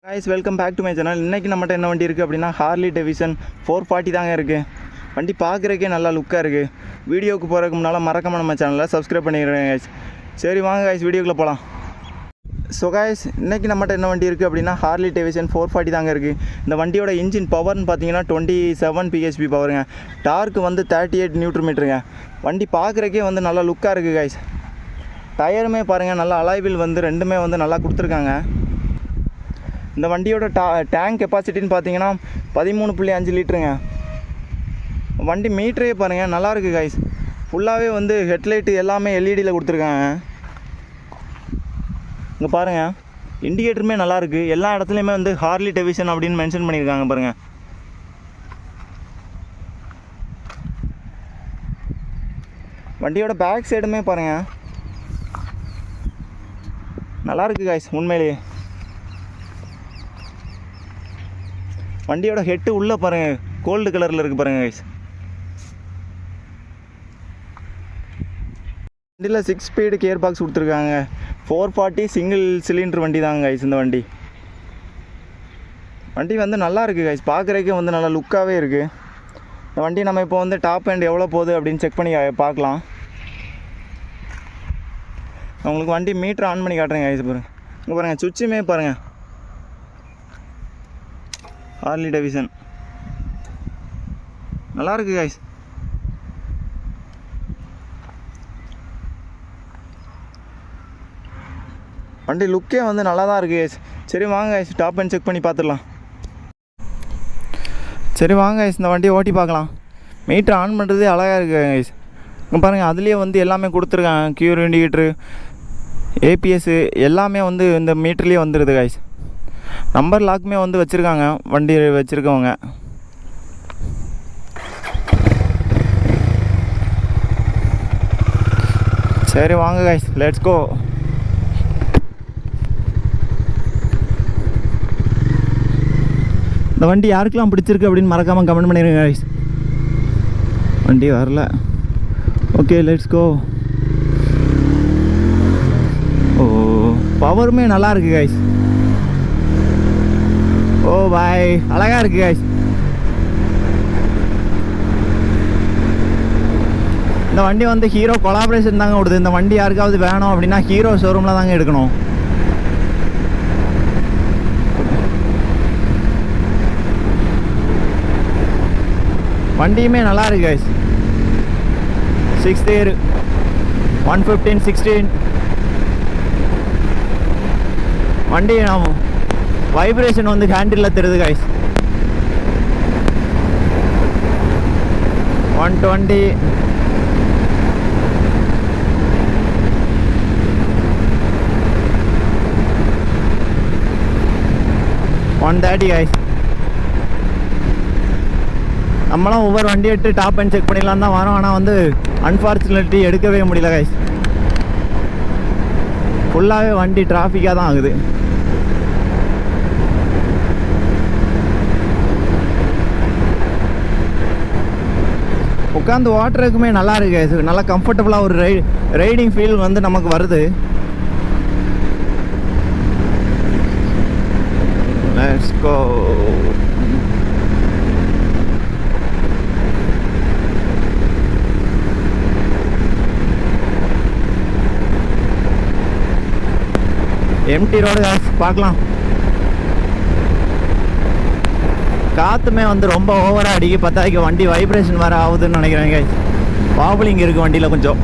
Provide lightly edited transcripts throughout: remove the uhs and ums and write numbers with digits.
guys, welcome back to my channel. இன்னைக்கு நம்மட்ட என்ன வண்டி இருக்குது அப்படின்னா ஹார்லி டேவிட்சன் 440 தாங்க இருக்குது. வண்டி பார்க்குறக்கே நல்லா லுக்காக இருக்குது. வீடியோவுக்கு போகிறதுக்கு முன்னால் மறக்காம நம்ம சேனலை சப்ஸ்கிரைப் பண்ணிடுறேன் guys. சரி வாங்க guys, வீடியோக்குள்ளே போகலாம். ஸோ guys, இன்றைக்கி நம்மட்ட என்ன வண்டி இருக்குது அப்படின்னா ஹார்லி டேவிட்சன் 440 தாங்க இருக்குது. இந்த வண்டியோட இன்ஜின் பவர்னு பார்த்தீங்கன்னா 27 PHP பவருங்க. டார்க்கு வந்து 38 நியூட்ரன். வண்டி பார்க்குறக்கே வந்து நல்லா லுக்காக இருக்குது guys. டயருமே பாருங்கள், நல்லா அலாய்வில் வந்து ரெண்டுமே வந்து நல்லா கொடுத்துருக்காங்க. இந்த வண்டியோட டேங்க் கெப்பாசிட்டின்னு பார்த்தீங்கன்னா 13.5 லிட்டருங்க. வண்டி மீட்டரே பாருங்கள், நல்லாயிருக்கு கைஸ். ஃபுல்லாகவே வந்து ஹெட்லைட்டு எல்லாமே எல்இடியில் கொடுத்துருக்காங்க. இங்கே பாருங்கள், இண்டிகேட்டருமே நல்லாயிருக்கு. எல்லா இடத்துலையுமே வந்து ஹார்லி டேவிட்சன் அப்படின்னு மென்ஷன் பண்ணியிருக்காங்க பாருங்கள். வண்டியோட பேக் சைடுமே பாருங்கள், நல்லாயிருக்கு கைஸ். உண்மையிலேயே வண்டியோட ஹெட்டு உள்ளே பாருங்கள், கோல்டு கலரில் இருக்குது பாருங்கள் கைஸ். வண்டியில் 6 ஸ்பீடு கியர் பாக்ஸ் கொடுத்துருக்காங்க. 440 சிங்கிள் சிலிண்டர் வண்டி தாங்க கைஸ். இந்த வண்டி வந்து நல்லா இருக்குது கைஸ். பார்க்குறதுக்கே வந்து நல்லா லுக்காகவே இருக்குது. இந்த வண்டி நம்ம இப்போ வந்து டாப் எண்ட் எவ்வளோ போகுது அப்படின்னு செக் பண்ணி பார்க்கலாம். உங்களுக்கு வண்டி மீட்டர் ஆன் பண்ணி காட்டுறேங்க கைஸ். பாருங்கள், இங்கே பாருங்கள், சுவிட்சுமே பாருங்கள். ஹார்லி டேவிட்சன் நல்லாயிருக்கு கைஸ். வண்டி லுக்கே வந்து நல்லா தான் இருக்குது கைஸ். சரி வாங்க கைஸ், டாப் அண்ட் செக் பண்ணி பார்த்துடலாம். சரி வாங்க கைஸ், இந்த வண்டியை ஓட்டி பார்க்கலாம். மீட்ரு ஆன் பண்ணுறதே அழகாக இருக்குது கைஸ். இங்கே பாருங்கள், அதுலேயே வந்து எல்லாமே கொடுத்துருக்காங்க. கியூர் இண்டிகேட்ரு, ஏபிஎஸ்ஸு எல்லாமே வந்து இந்த மீட்டர்லேயே வந்துடுது கைஸ். நம்பர் லாக்குமே வந்து வச்சுருக்காங்க வண்டி வச்சுருக்கவங்க. சரி வாங்க கைஸ், லெட்ஸ் கோ. இந்த வண்டி யாருக்கெல்லாம் பிடிச்சிருக்கு அப்படின்னு மறக்காமல் கமெண்ட் பண்ணிடுங்க கைஸ். வண்டி வரல. Okay, let's go. ஓ, பவருமே நல்லா இருக்குது கைஸ். ஓ பாய், அழகாக இருக்குது கைஸ். இந்த வண்டி வந்து ஹீரோ கொலாபரேஷன் தாங்க கொடுது. இந்த வண்டி யாருக்காவது வேணும் அப்படின்னா ஹீரோ ஷோரூமில் தாங்க எடுக்கணும். வண்டியுமே நல்லா இருக்கு கைஸ். 6th gear 115/16 வண்டி வைப்ரேஷன் வந்து ஹேண்டிலில் தெரியுது கைஸ். 120 130 கைஸ். நம்மளாம் ஒவ்வொரு வண்டி எடுத்து டாப் அண்ட் செக் பண்ணிடலாம் தான் வரோம். ஆனால் வந்து அன்ஃபார்ச்சுனேட்லி எடுக்கவே முடியல கைஸ். ஃபுல்லாகவே வண்டி டிராஃபிக்காக தான் ஆகுது. உட்காந்து ஓட்டுறதுக்குமே நல்லா இருக்கு. நல்லா கம்ஃபர்டபுளாக ஒரு ரைடிங் ஃபீல் வந்து நமக்கு வருது. Let's go. எம்டி ரோடு பார்க்கலாம். காற்றுமே வந்து ரொம்ப ஓவராக அடிக்கி பத்தாக்கி வண்டி வைப்ரேஷன் வேறு ஆகுதுன்னு நினைக்கிறேங்க. பாபுலிங் இருக்குது வண்டியில் கொஞ்சம்.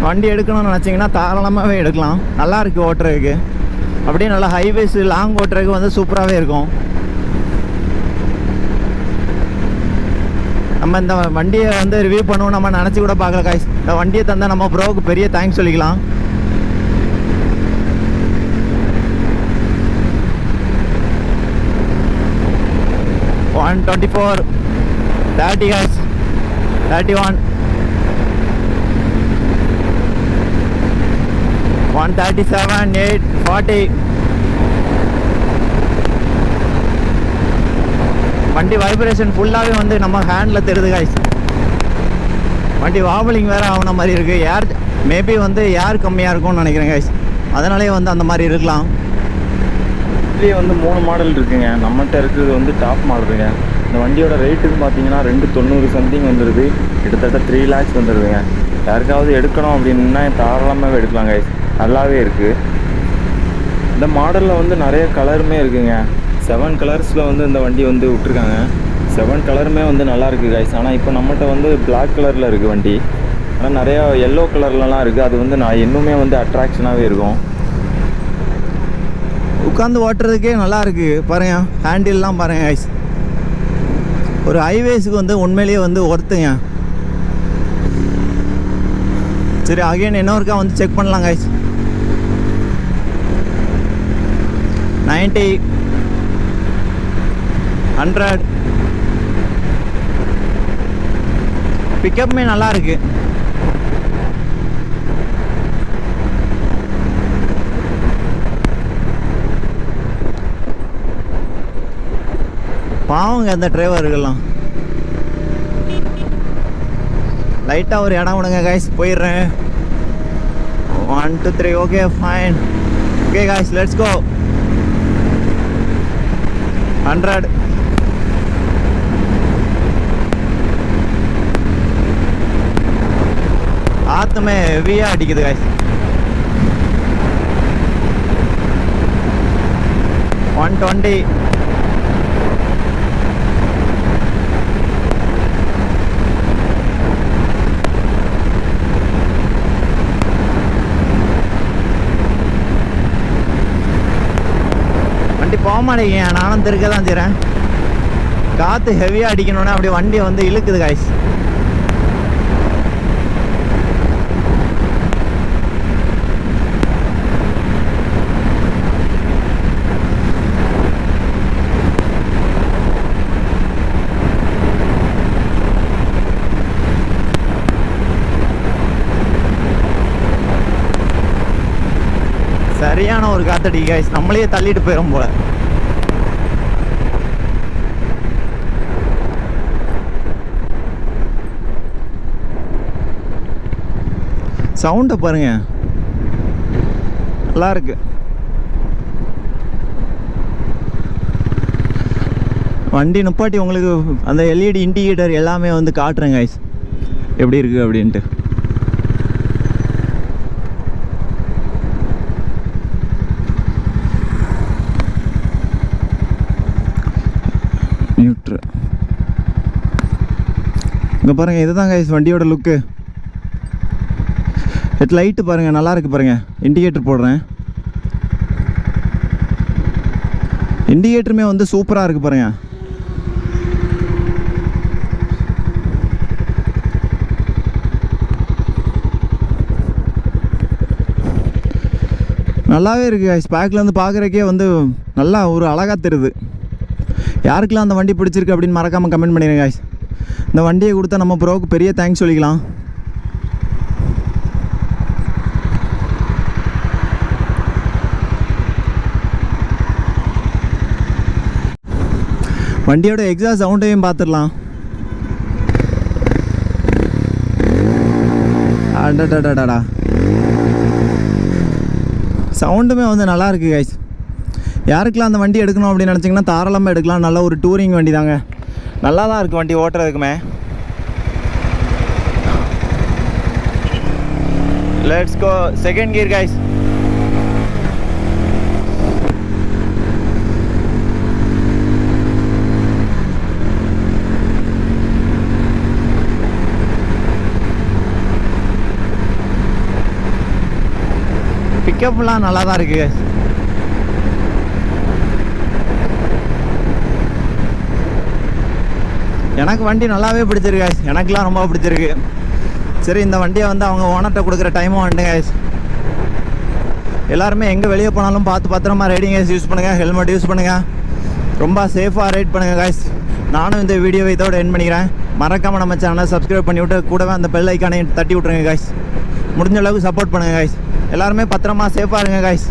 வண்டி எடுக்கணும்னு நினச்சிங்கன்னா தாராளமாகவே எடுக்கலாம். நல்லா இருக்குது ஓட்டுறதுக்கு. அப்படியே நல்லா ஹைவேஸ் லாங் ஓட்டுறதுக்கு வந்து சூப்பராகவே இருக்கும். நம்ம இந்த வண்டியை வந்து ரிவ்யூ பண்ணுவோம் நம்ம நினச்சி கூட பார்க்கல காய்ஸ். இந்த வண்டியை தந்தால் நம்ம ப்ரோவுக்கு பெரிய தேங்க்ஸ் சொல்லிக்கலாம். ஒன் 24 30 காய்ஸ், 31 137 8 40 வண்டி வைப்ரேஷன் ஃபுல்லாகவே வந்து நம்ம ஹேண்டில் தெரியுது guys. வண்டி வாபலிங் வேறு ஆகுன மாதிரி இருக்குது. ஏர் மேபி வந்து ஏர் கம்மியாக இருக்கும்னு நினைக்கிறேன் guys. அதனாலே வந்து அந்த மாதிரி இருக்கலாம். இதுலேயே வந்து 3 மாடல் இருக்குங்க. நம்மகிட்ட இருக்கிறது வந்து டாப் மாடலுங்க. இந்த வண்டியோட ரேட்டுன்னு பார்த்தீங்கன்னா 290 சம்திங் வந்துடுது. கிட்டத்தட்ட 3 lakhs வந்துடுதுங்க. யாருக்காவது எடுக்கணும் அப்படின்னா தாராளமாகவே எடுக்கலாம் guys. நல்லாவே இருக்குது. இந்த மாடலில் வந்து நிறைய கலருமே இருக்குங்க. 7 கலர்ஸில் வந்து இந்த வண்டி வந்து விட்ருக்காங்க. 7 கலருமே வந்து நல்லா இருக்குது guys. ஆனால் இப்போ நம்மகிட்ட வந்து பிளாக் கலரில் இருக்குது வண்டி. ஆனால் நிறையா எல்லோ கலர்லலாம் இருக்குது. அது வந்து நான் இன்னுமே வந்து அட்ராக்ஷனாகவே இருக்கும். உட்காந்து ஓட்டுறதுக்கே நல்லா இருக்குது பாருங்க. ஹேண்டில்லாம் பாருங்க guys. ஒரு ஹைவேஸுக்கு வந்து உண்மையிலேயே வந்து ஒர்த்துங்க. சரி அகைன் இன்னொருக்கா வந்து செக் பண்ணலாம் guys. 90 100 பிக்கப்புமே நல்லா இருக்கு. பாவங்க அந்த டிரைவர்கள்லாம். லைட்டாக ஒரு இடம் விடுங்க காய்ஸ், போயிடுறேன். 1 2 3 okay fine. Okay guys let's go. 100 ஆத்துமே ஹெவியாக அடிக்குது காய்ஸ். 120 வண்டி போக மாட்டேங்க. நானும் திருக்க தான் செய்கிறேன். காற்று ஹெவியாக அடிக்கணுன்னா அப்படியே வண்டியை வந்து இழுக்குது காய்ஸ். சரியான ஒரு காத்தடி காய்ஸ். நம்மளையே தள்ளிட்டு போயிடும் போல. சவுண்டை பாருங்க, நல்லா இருக்கு. வண்டி நிப்பாட்டி உங்களுக்கு அந்த எல்இடி இண்டிகேட்டர் எல்லாமே வந்து காட்டுறேன் காய்ஸ் எப்படி இருக்கு அப்படின்ட்டு. நியூட்ரு இங்கே பாருங்கள். இதுதான் கைஸ் வண்டியோட லுக்கு. ஹெட் லைட்டு பாருங்கள், நல்லா இருக்குது பாருங்கள். இண்டிகேட்டர் போடுறேன். இண்டிகேட்டருமே வந்து சூப்பராக இருக்குது பாருங்கள். நல்லாவே இருக்குது கைஸ். பேக்லேருந்து பார்க்குறக்கே வந்து நல்லா ஒரு அழகாக தெரியுது. யாருக்கெல்லாம் அந்த வண்டி பிடிச்சிருக்கு அப்படின்னு மறக்காமல் கமெண்ட் பண்ணிடுங்க காய்ஸ். இந்த வண்டியை கொடுத்தா நம்ம ப்ரோவுக்கு பெரிய தேங்க்ஸ் சொல்லிக்கலாம். வண்டியோட எக்ஸாஸ்ட் சவுண்டையும் பார்த்துடலாம். அடடடடா சவுண்டுமே வந்து நல்லா இருக்குது காய்ஸ். யாருக்கெல்லாம் அந்த வண்டி எடுக்கணும் அப்படின்னு நினச்சிங்கன்னா தாராளமாக எடுக்கலாம். நல்ல ஒரு டூரிங் வண்டி தாங்க. நல்லா தான் இருக்குது வண்டி ஓட்டுறதுக்குமே. Let's go second gear guys. பிக்கப்லாம் நல்லா தான் இருக்குது. எனக்கு வண்டி நல்லாவே பிடிச்சிருக்கு காய்ஸ். எனக்குலாம் ரொம்ப பிடிச்சிருக்கு. சரி இந்த வண்டியை வந்து அவங்க ஓனர்கிட்ட கொடுக்குற டைமும் வந்துட்டு காய்ஸ். எல்லாருமே எங்கே வெளியே போனாலும் பார்த்து பத்திரமா ரைடிங் கேஸ் யூஸ் பண்ணுங்கள். ஹெல்மெட் யூஸ் பண்ணுங்கள். ரொம்ப சேஃபாக ரைட் பண்ணுங்கள் காய்ஸ். நானும் இந்த வீடியோவை இதோட எண்ட் பண்ணிக்கிறேன். மறக்காமல் நம்ம சேனலை சப்ஸ்கிரைப் பண்ணி விட்டு கூடவே அந்த பெல் ஐக்கானையும் தட்டி விட்ருங்க காய்ஸ். முடிஞ்ச அளவுக்கு சப்போர்ட் பண்ணுங்கள் காய்ஸ். எல்லாருமே பத்திரமா சேஃபாக இருங்க காய்ஸ்.